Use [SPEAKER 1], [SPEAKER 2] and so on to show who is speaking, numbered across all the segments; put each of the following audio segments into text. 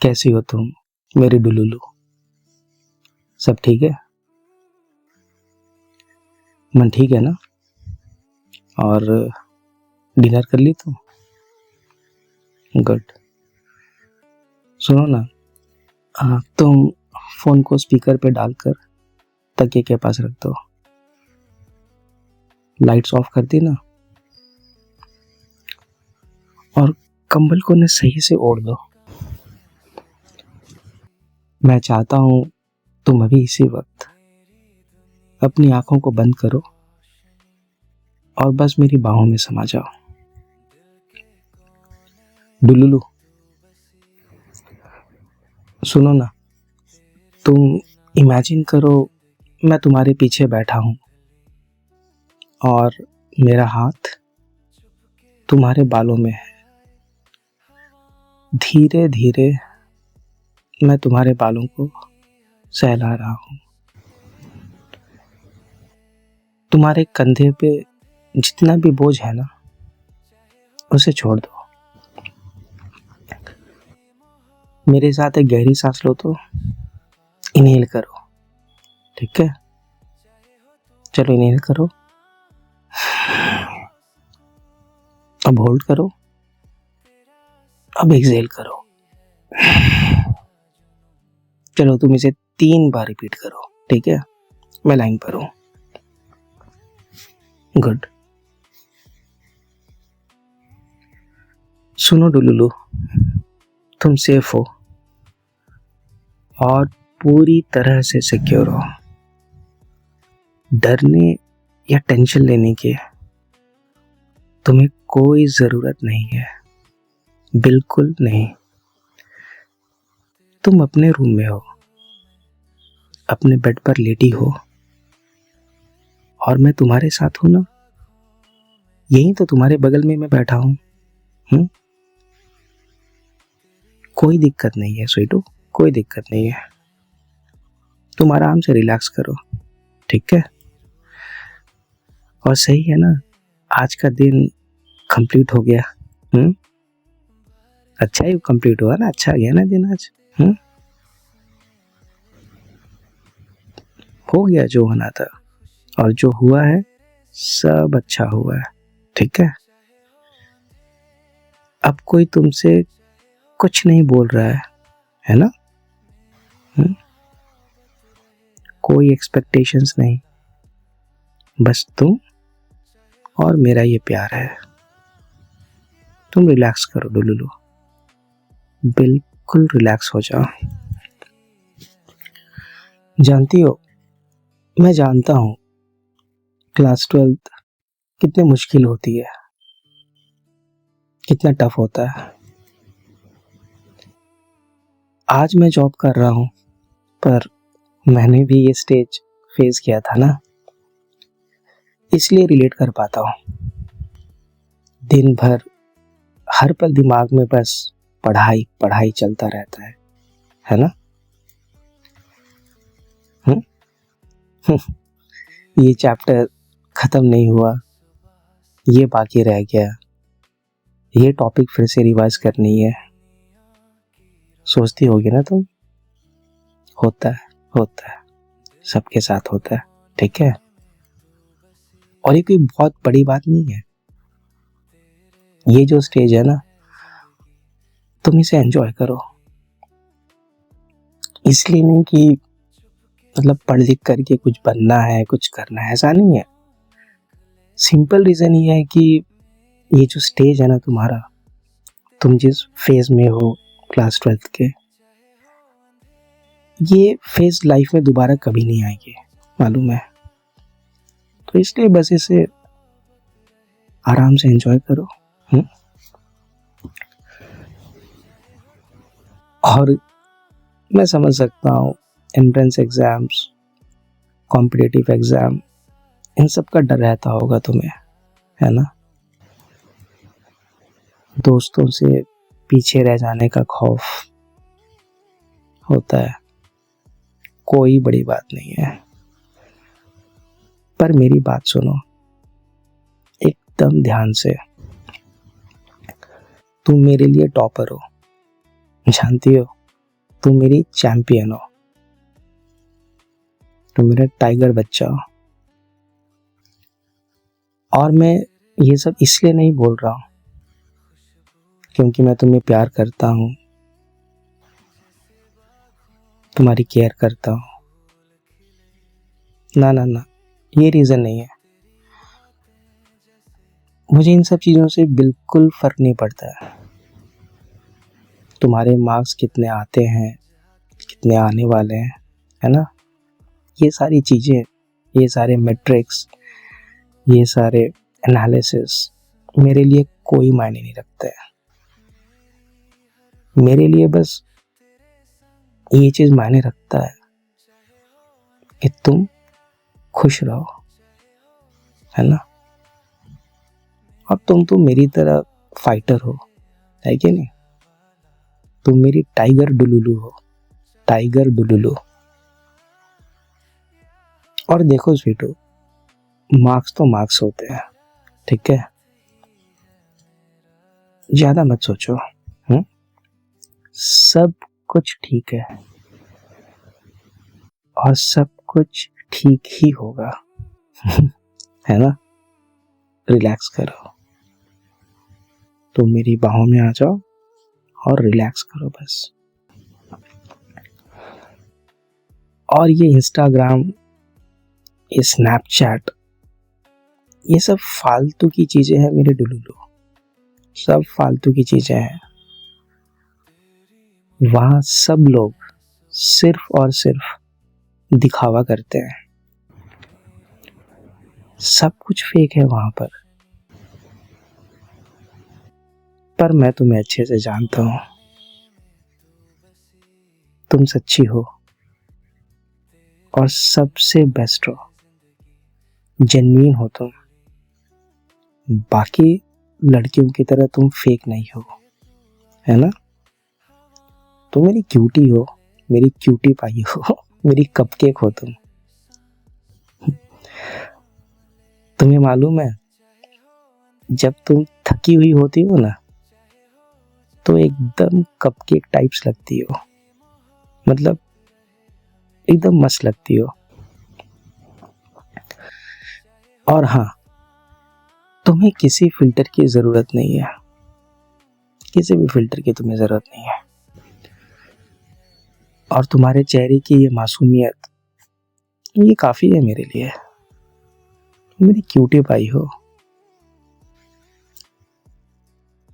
[SPEAKER 1] कैसी हो तुम मेरी डुलुलु? सब ठीक है? मन ठीक है ना? और डिनर कर ली तुम? गुड। सुनो ना, तुम फोन को स्पीकर पे डालकर तकिए के पास रख दो। लाइट्स ऑफ कर दी ना, और कंबल को न सही से ओढ़ दो। मैं चाहता हूँ तुम अभी इसी वक्त अपनी आंखों को बंद करो और बस मेरी बाहों में समा जाओ। डुलुलु, सुनो ना, तुम इमेजिन करो मैं तुम्हारे पीछे बैठा हूँ और मेरा हाथ तुम्हारे बालों में है। धीरे धीरे मैं तुम्हारे बालों को सहला रहा हूँ। तुम्हारे कंधे पे जितना भी बोझ है ना, उसे छोड़ दो। मेरे साथ एक गहरी सांस लो तो इनहेल करो, ठीक है? चलो इनहेल करो, अब होल्ड करो, अब एक्सहेल करो। चलो तुम इसे 3 बार रिपीट करो, ठीक है? मैं लाइन पर हूं। गुड। सुनो डुलुलु, तुम सेफ हो और पूरी तरह से सिक्योर हो। डरने या टेंशन लेने की तुम्हें कोई जरूरत नहीं है, बिल्कुल नहीं। तुम अपने रूम में हो, अपने बेड पर लेटी हो और मैं तुम्हारे साथ हूं ना। यही तो तुम्हारे बगल में मैं बैठा हूं। कोई दिक्कत नहीं है स्वीटू, कोई दिक्कत नहीं है। तुम आराम से रिलैक्स करो, ठीक है? और सही है ना, आज का दिन कंप्लीट हो गया। अच्छा ही कंप्लीट हुआ ना, अच्छा गया ना दिन आज। हो गया जो होना था, और जो हुआ है सब अच्छा हुआ है, ठीक है? अब कोई तुमसे कुछ नहीं बोल रहा है ना? कोई एक्सपेक्टेशंस नहीं, बस तुम और मेरा ये प्यार है। तुम रिलैक्स करो डुलुलु, बिल्कुल रिलैक्स हो जाओ। जानती हो, मैं जानता हूँ क्लास 12th कितनी मुश्किल होती है, कितना टफ होता है। आज मैं जॉब कर रहा हूँ, पर मैंने भी ये स्टेज फेस किया था ना, इसलिए रिलेट कर पाता हूँ। दिन भर हर पल दिमाग में बस पढ़ाई पढ़ाई चलता रहता है ना? ये चैप्टर खत्म नहीं हुआ, ये बाकी रह गया, ये टॉपिक फिर से रिवाइज करनी है। सोचती होगी ना तुम? होता है, सबके साथ होता है, ठीक है? और ये कोई बहुत बड़ी बात नहीं है। ये जो स्टेज है ना, तुम इसे एंजॉय करो। इसलिए नहीं कि मतलब पढ़ लिख करके कुछ बनना है, कुछ करना है, ऐसा नहीं है। सिंपल रीजन ये है कि ये जो स्टेज है ना तुम्हारा, तुम जिस फेज में हो क्लास 12th के, ये फेज लाइफ में दोबारा कभी नहीं आएगी, मालूम है? तो इसलिए बस इसे आराम से एंजॉय करो। और मैं समझ सकता हूँ एंट्रेंस एग्जाम्स, कॉम्पिटिटिव एग्जाम, इन सब का डर रहता होगा तुम्हें, है ना? दोस्तों से पीछे रह जाने का खौफ होता है। कोई बड़ी बात नहीं है, पर मेरी बात सुनो एकदम ध्यान से। तुम मेरे लिए टॉपर हो, जानती हो? तुम मेरी चैंपियन हो, तुम मेरा टाइगर बच्चा हो। और मैं ये सब इसलिए नहीं बोल रहा हूँ क्योंकि मैं तुम्हें प्यार करता हूँ, तुम्हारी केयर करता हूँ। ना ना ना, ये रीज़न नहीं है। मुझे इन सब चीज़ों से बिल्कुल फ़र्क नहीं पड़ता है। तुम्हारे मार्क्स कितने आते हैं, कितने आने वाले हैं, है ना। ये सारी चीज़ें, ये सारे मैट्रिक्स, ये सारे एनालिसिस मेरे लिए कोई मायने नहीं रखते हैं। मेरे लिए बस ये चीज़ मायने रखता है कि तुम खुश रहो, है ना। और तुम तो मेरी तरह फाइटर हो, है कि नहीं। तुम मेरी टाइगर डुलुलु हो, टाइगर डुलुलु। और देखो स्वीटू, मार्क्स तो मार्क्स होते हैं, ठीक है। ज्यादा मत सोचो। सब कुछ ठीक है और सब कुछ ठीक ही होगा। है ना। रिलैक्स करो, तुम मेरी बाहों में आ जाओ और रिलैक्स करो बस। और ये इंस्टाग्राम, ये स्नैपचैट, ये सब फालतू की चीजें हैं मेरे डुलुलु, सब फालतू की चीजें हैं। वहां सब लोग सिर्फ और सिर्फ दिखावा करते हैं, सब कुछ फेक है वहां पर मैं तुम्हें अच्छे से जानता हूं, तुम सच्ची हो और सबसे बेस्ट हो, जेन्युइन हो तुम। बाकी लड़कियों की तरह तुम फेक नहीं हो, है ना। तुम मेरी क्यूटी हो, मेरी क्यूटी पाई हो, मेरी कपकेक हो तुम। तुम्हें मालूम है, जब तुम थकी हुई होती हो ना, तो एकदम कपकेक टाइप्स लगती हो, मतलब एकदम मस्त लगती हो। और हाँ, तुम्हें किसी फिल्टर की जरूरत नहीं है, किसी भी फिल्टर की तुम्हें जरूरत नहीं है। और तुम्हारे चेहरे की ये मासूमियत, ये काफी है मेरे लिए। मेरी क्यूटी पाई हो।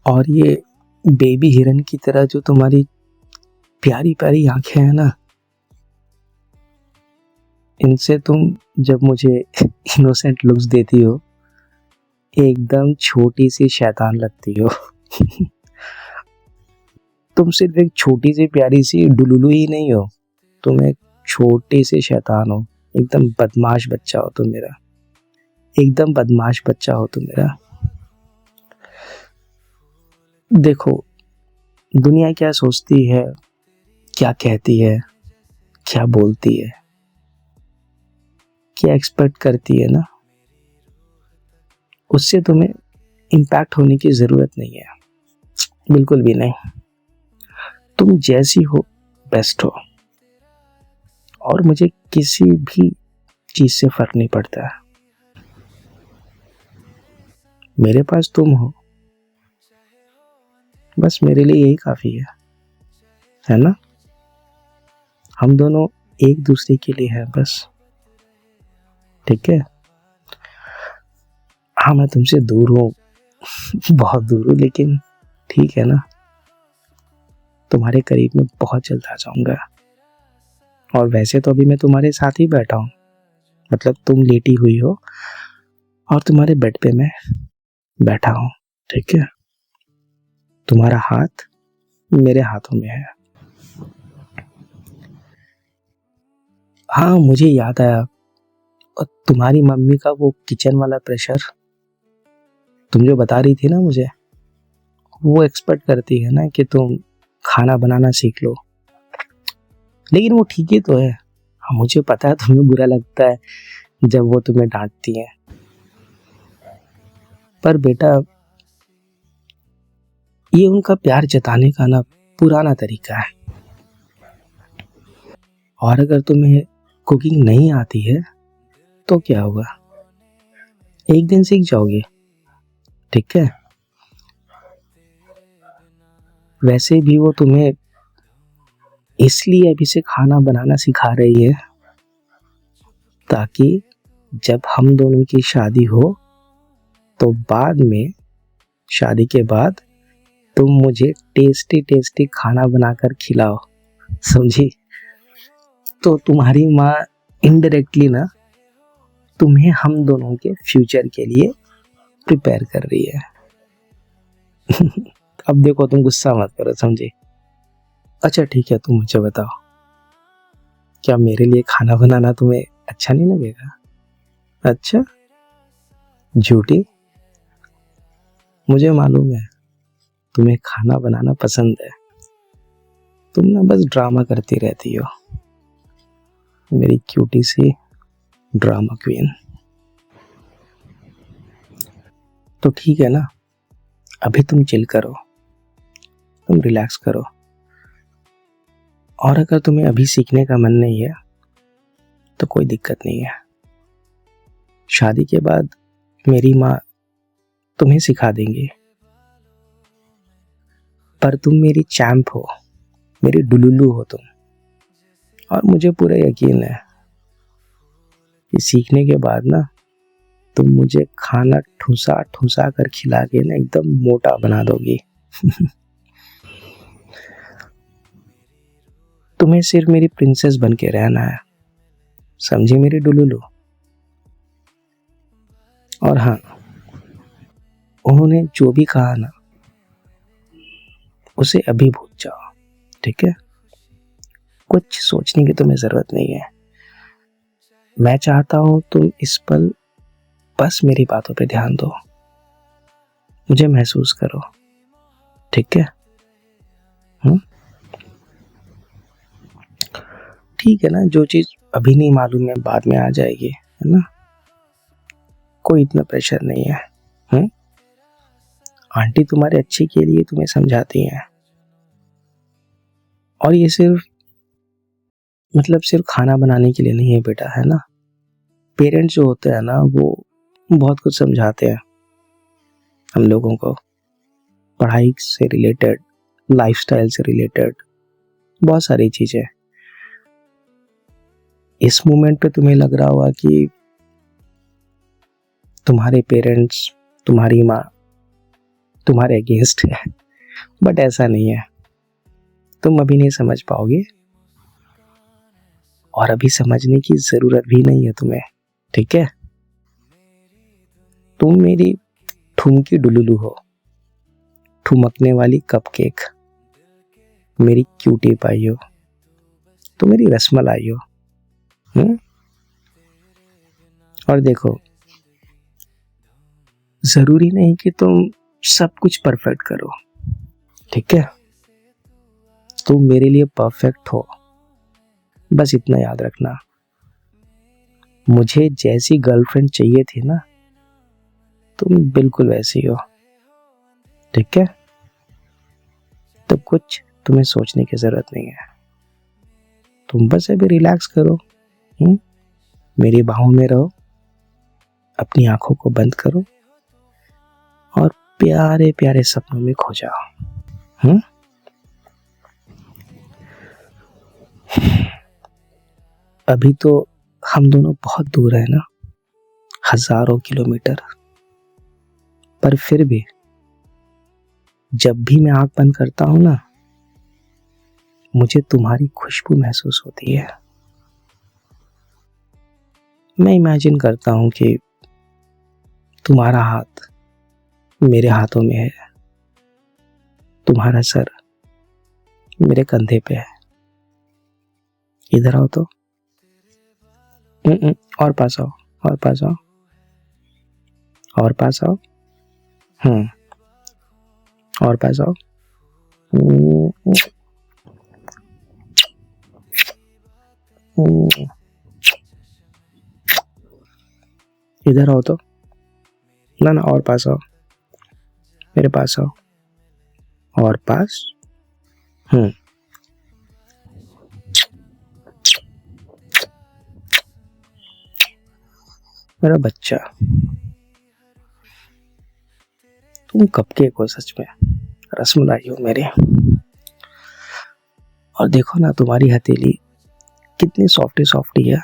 [SPEAKER 1] और ये बेबी हिरन की तरह जो तुम्हारी प्यारी प्यारी आंखें हैं ना, इनसे तुम जब मुझे इनोसेंट लुक्स देती हो, एकदम छोटी सी शैतान लगती हो। तुम सिर्फ एक छोटी सी प्यारी सी डुलुलु ही नहीं हो, तुम एक छोटे से शैतान हो, एकदम बदमाश बच्चा हो तुम मेरा, एकदम बदमाश बच्चा हो तुम मेरा। देखो, दुनिया क्या सोचती है, क्या कहती है, क्या बोलती है, क्या एक्सपेक्ट करती है ना, उससे तुम्हें इम्पैक्ट होने की जरूरत नहीं है, बिल्कुल भी नहीं। तुम जैसी हो बेस्ट हो, और मुझे किसी भी चीज से फर्क नहीं पड़ता है। मेरे पास तुम हो, बस मेरे लिए यही काफी है ना। हम दोनों एक दूसरे के लिए हैं बस, ठीक है। हाँ, मैं तुमसे दूर हूँ, बहुत दूर हूँ, लेकिन ठीक है ना। तुम्हारे करीब में बहुत जल्द आ जाऊंगा। और वैसे तो अभी मैं तुम्हारे साथ ही बैठा हूँ, मतलब तुम लेटी हुई हो और तुम्हारे बेड पे मैं बैठा हूँ, ठीक है। तुम्हारा हाथ मेरे हाथों में है। हाँ, मुझे याद आया, और तुम्हारी मम्मी का वो किचन वाला प्रेशर, तुम जो बता रही थी ना मुझे, वो एक्सपेक्ट करती है ना कि तुम खाना बनाना सीख लो। लेकिन वो ठीक ही तो है। हाँ, मुझे पता है तुम्हें बुरा लगता है जब वो तुम्हें डांटती है, पर बेटा ये उनका प्यार जताने का ना पुराना तरीका है। और अगर तुम्हें कुकिंग नहीं आती है तो क्या होगा, एक दिन सीख जाओगे, ठीक है। वैसे भी वो तुम्हें इसलिए अभी से खाना बनाना सिखा रही है ताकि जब हम दोनों की शादी हो तो बाद में, शादी के बाद तुम मुझे टेस्टी टेस्टी खाना बनाकर खिलाओ, समझी। तो तुम्हारी माँ इनडायरेक्टली ना तुम्हें हम दोनों के फ्यूचर के लिए प्रिपेयर कर रही है। अब देखो, तुम गुस्सा मत करो, समझे। अच्छा ठीक है, तुम मुझे बताओ, क्या मेरे लिए खाना बनाना तुम्हें अच्छा नहीं लगेगा? अच्छा, झूठी, मुझे मालूम है तुम्हें खाना बनाना पसंद है, तुम ना बस ड्रामा करती रहती हो, मेरी क्यूटी सी ड्रामा क्वीन। तो ठीक है ना, अभी तुम चिल करो, तुम रिलैक्स करो। और अगर तुम्हें अभी सीखने का मन नहीं है तो कोई दिक्कत नहीं है, शादी के बाद मेरी माँ तुम्हें सिखा देंगी। पर तुम मेरी चैंप हो, मेरी डुलुलु हो तुम, और मुझे पूरा यकीन है कि सीखने के बाद ना तुम मुझे खाना ठूसा ठूसा कर खिला के ना एकदम मोटा बना दोगी। तुम्हें सिर्फ मेरी प्रिंसेस बन के रहना है, समझी मेरी डुलुलु। और हाँ, उन्होंने जो भी कहा ना उसे अभी भूल जाओ, ठीक है। कुछ सोचने की तुम्हें जरूरत नहीं है। मैं चाहता हूं तुम इस पल बस मेरी बातों पे ध्यान दो, मुझे महसूस करो, ठीक है। ठीक है ना, जो चीज अभी नहीं मालूम है बाद में आ जाएगी, है ना, कोई इतना प्रेशर नहीं है। आंटी तुम्हारे अच्छे के लिए तुम्हें समझाती हैं, और ये सिर्फ खाना बनाने के लिए नहीं है बेटा, है ना। पेरेंट्स जो होते हैं ना वो बहुत कुछ समझाते हैं हम लोगों को, पढ़ाई से रिलेटेड, लाइफस्टाइल से रिलेटेड, बहुत सारी चीजें। इस मोमेंट पे तुम्हें लग रहा होगा कि तुम्हारे पेरेंट्स, तुम्हारी माँ तुम्हारे अगेंस्ट है, बट ऐसा नहीं है। तुम अभी नहीं समझ पाओगे, और अभी समझने की जरूरत भी नहीं है तुम्हें, ठीक है। तुम मेरी ठुमकी डुलुलु हो, ठुमकने वाली कपकेक, मेरी क्यूटी पाई हो, तुम मेरी रसमलाई हो। और देखो, जरूरी नहीं कि तुम सब कुछ परफेक्ट करो, ठीक है। तुम मेरे लिए परफेक्ट हो, बस इतना याद रखना। मुझे जैसी गर्लफ्रेंड चाहिए थी ना, तुम बिल्कुल वैसी हो, ठीक है। तो कुछ तुम्हें सोचने की जरूरत नहीं है, तुम बस अभी रिलैक्स करो, मेरी बाहों में रहो, अपनी आंखों को बंद करो और प्यारे प्यारे सपनों में खो जाओ। अभी तो हम दोनों बहुत दूर है ना, हजारों किलोमीटर, पर फिर भी जब भी मैं आंख बंद करता हूं ना, मुझे तुम्हारी खुशबू महसूस होती है। मैं इमेजिन करता हूं कि तुम्हारा हाथ मेरे हाथों में है, तुम्हारा सर मेरे कंधे पे है। इधर आओ तो, और पास आओ, और पास आओ, और पास आओ, और पास आओ। इधर आओ तो, ना और पास आओ, मेरे पास आओ, और पास। मेरा बच्चा, तुम कपकेक हो सच में, रसमलाई हो मेरे। और देखो ना तुम्हारी हथेली कितनी सॉफ्टी सॉफ्टी है,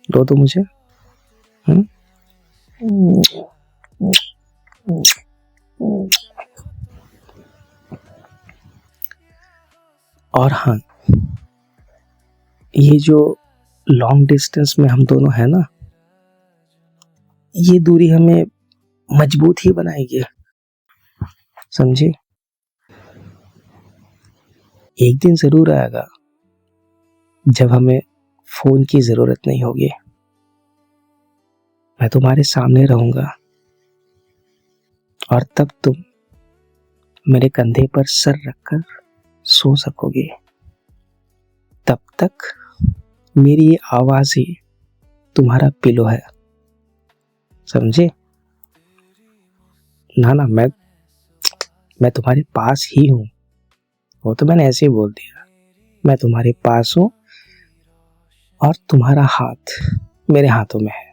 [SPEAKER 1] दो तो मुझे। हम्म। और हाँ, ये जो लॉन्ग डिस्टेंस में हम दोनों हैं ना, ये दूरी हमें मजबूत ही बनाएगी, समझे। एक दिन जरूर आएगा जब हमें फोन की जरूरत नहीं होगी। मैं तुम्हारे सामने रहूंगा और तब तुम मेरे कंधे पर सर रखकर सो सकोगे। तब तक मेरी ये आवाज ही तुम्हारा पिलो है, समझे। ना ना, मैं तुम्हारे पास ही हूँ, वो तो मैंने ऐसे ही बोल दिया। मैं तुम्हारे पास हूँ और तुम्हारा हाथ मेरे हाथों में है,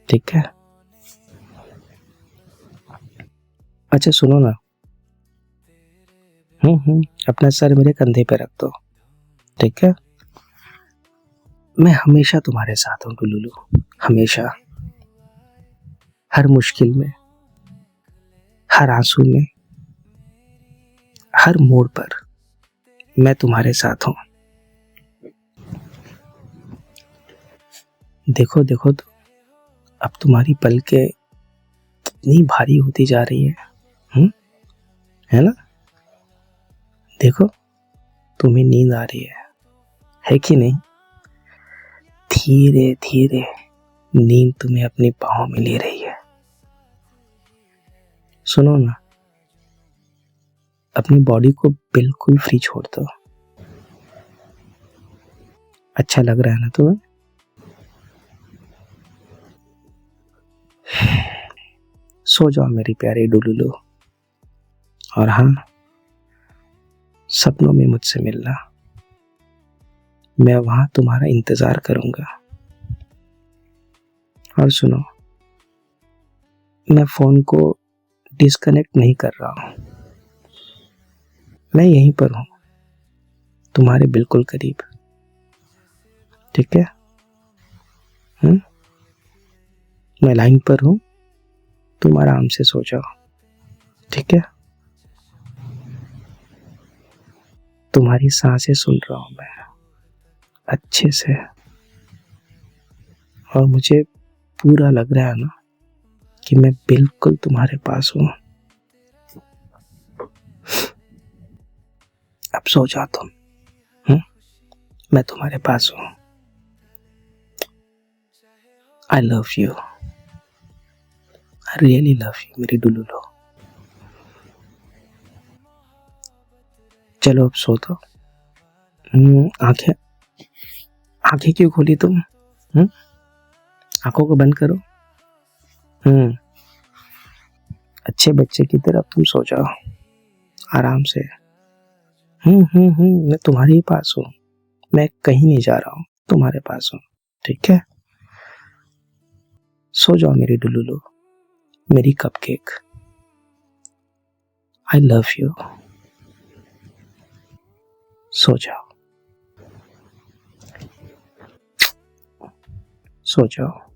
[SPEAKER 1] ठीक है। अच्छा सुनो ना, अपना सर मेरे कंधे पे रख दो, ठीक है। मैं हमेशा तुम्हारे साथ हूँ डुलुलु, हमेशा, हर मुश्किल में, हर आंसू में, हर मोड़ पर मैं तुम्हारे साथ हूँ। देखो देखो तो अब तुम्हारी पलकें इतनी भारी होती जा रही है, है ना। देखो तुम्हें नींद आ रही है कि नहीं। धीरे धीरे नींद तुम्हें अपनी बाहों में ले रही है। सुनो ना, अपनी बॉडी को बिल्कुल फ्री छोड़ दो। अच्छा लग रहा है ना तुम्हें। सो जाओ मेरी प्यारी डुलुलु। और हाँ, सपनों में मुझसे मिलना, मैं वहां तुम्हारा इंतजार करूंगा। और सुनो, मैं फोन को डिस्कनेक्ट नहीं कर रहा हूं, मैं यहीं पर हूं, तुम्हारे बिल्कुल करीब, ठीक है। मैं लाइन पर हूं, तुम आराम से सो जाओ, ठीक है। तुम्हारी सांसें सुन रहा हूं मैं अच्छे से, और मुझे पूरा लग रहा है ना कि मैं बिल्कुल तुम्हारे पास हूं। अब सो जाओ तुम, मैं तुम्हारे पास हूं। आई love you, I really love you मेरी डुलुलु। चलो अब सो दो। आंखें आंखें क्यों खोली तुम। आंखों को बंद करो। अच्छे बच्चे की तरह तुम सो जाओ आराम से। मैं तुम्हारे ही पास हूँ, मैं कहीं नहीं जा रहा हूँ, तुम्हारे पास हूँ, ठीक है। सो जाओ मेरी डुलुलु, मेरी कपकेक। I love you. सो जाओ, सो जाओ।